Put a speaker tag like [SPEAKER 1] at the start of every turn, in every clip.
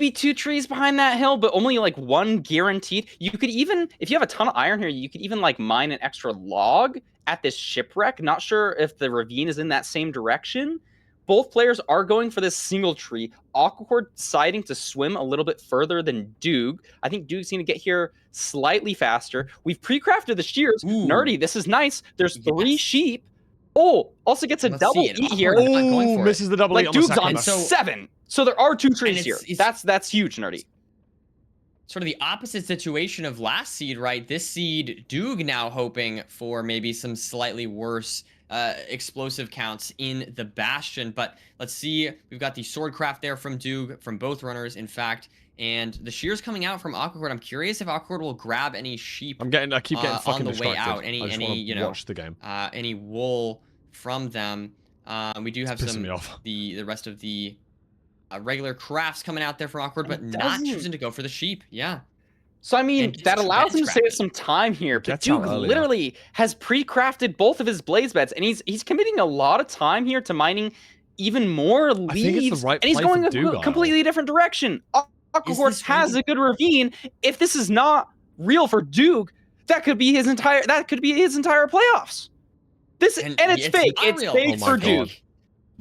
[SPEAKER 1] be 2 trees behind that hill, but only like 1 guaranteed. You could even, if you have a ton of iron here, you could even like mine an extra log at this shipwreck. Not sure if the ravine is in that same direction. Both players are going for this single tree. Aquacord deciding to swim a little bit further than Doog. I think Doog's going to get here slightly faster. We've pre-crafted the shears.
[SPEAKER 2] Ooh.
[SPEAKER 1] Nerdy, this is nice. There's 3
[SPEAKER 2] Yes.
[SPEAKER 1] sheep. Oh, also gets a
[SPEAKER 2] Let's
[SPEAKER 1] double
[SPEAKER 2] see it.
[SPEAKER 1] eat here.
[SPEAKER 2] Awkward not going
[SPEAKER 3] Oh,
[SPEAKER 2] for
[SPEAKER 3] misses
[SPEAKER 2] it.
[SPEAKER 3] the double
[SPEAKER 1] Like
[SPEAKER 3] eat on the
[SPEAKER 1] Doog's
[SPEAKER 3] second.
[SPEAKER 1] on 7. So there are 2 trees here. That's huge, Nerdy.
[SPEAKER 2] Sort of the opposite situation of last seed, right? This seed, Doog now hoping for maybe some slightly worse explosive counts in the Bastion. But let's see. We've got the Swordcraft there from Doog, from both runners, in fact. And the shears coming out from Aquacord. I'm curious if Aquacord will grab any sheep.
[SPEAKER 3] I keep getting fucking
[SPEAKER 2] on the way
[SPEAKER 3] distracted.
[SPEAKER 2] out. Any
[SPEAKER 3] watch the game.
[SPEAKER 2] Any wool from them. We do have some the rest of the regular crafts coming out there from Awkward, but not choosing to go for the sheep. Yeah.
[SPEAKER 1] So, I mean, that allows him to save some time here. But Duke literally has pre-crafted both of his blaze beds, and he's committing a lot of time here to mining even more leaves.
[SPEAKER 3] I think it's the right
[SPEAKER 1] and he's going
[SPEAKER 3] a
[SPEAKER 1] completely different direction. Aquahort has a good ravine. If this is not real for Duke, that could be his entire playoffs. It's fake. It's fake for Duke.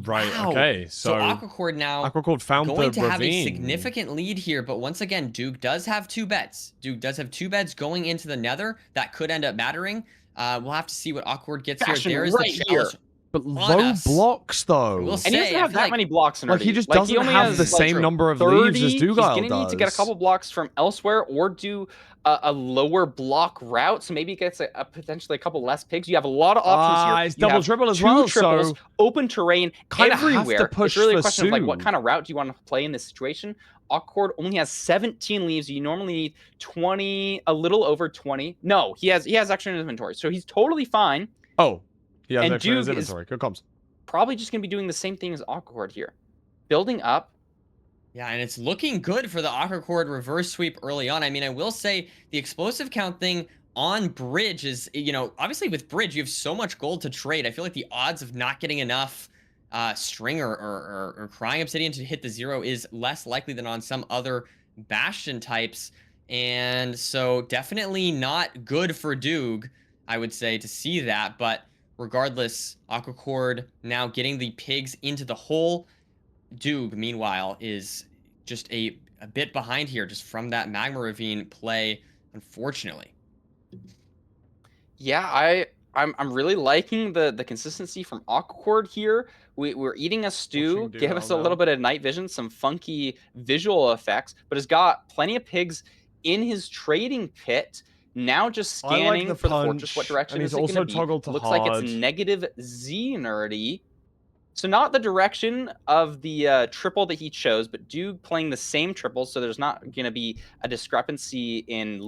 [SPEAKER 3] Right,
[SPEAKER 2] wow.
[SPEAKER 3] Okay,
[SPEAKER 2] so Aquacord now
[SPEAKER 3] found
[SPEAKER 2] going to
[SPEAKER 3] ravine.
[SPEAKER 2] have a significant lead here, but once again, Duke does have 2 beds. Duke does have 2 beds going into the nether that could end up mattering. We'll have to see what Aquacord gets here. There is the challenge.
[SPEAKER 3] But low blocks, though.
[SPEAKER 2] We'll
[SPEAKER 1] and he doesn't have that many blocks in
[SPEAKER 3] Like, he just doesn't have the same number of leaves as Dugile does.
[SPEAKER 1] He's going to need to get a couple blocks from elsewhere or do a lower block route. So maybe he gets potentially a couple less pigs. You have a lot of options here.
[SPEAKER 3] It's double triple as well.
[SPEAKER 1] Triples,
[SPEAKER 3] so
[SPEAKER 1] open terrain everywhere. It's really a question of like, what
[SPEAKER 3] Sue.
[SPEAKER 1] kind of route do you want to play in this situation? Awkward only has 17 leaves. You normally need 20, a little over 20. No, he has extra inventory. So he's totally fine.
[SPEAKER 3] Oh. Yeah,
[SPEAKER 1] and
[SPEAKER 3] Duke inventory. Good comms.
[SPEAKER 1] Probably just going to be doing the same thing as Aquacord here. Building up.
[SPEAKER 2] Yeah, and it's looking good for the Aquacord reverse sweep early on. I mean, I will say the explosive count thing on Bridge is, obviously with Bridge, you have so much gold to trade. I feel like the odds of not getting enough string or crying obsidian to hit the 0 is less likely than on some other Bastion types. And so definitely not good for Doog, I would say, to see that. But regardless, Aquacord now getting the pigs into the hole. Doog, meanwhile, is just a bit behind here, just from that magma ravine play, unfortunately.
[SPEAKER 1] Yeah, I'm really liking the consistency from Aquacord here. We're eating a stew, give us a little bit of night vision, some funky visual effects, but has got plenty of pigs in his trading pit. Now just scanning for the fortress. What direction is it going to be? Looks like it's negative Z, Nerdy. So not the direction of the triple that he chose, but Duke playing the same triple, so there's not going to be a discrepancy in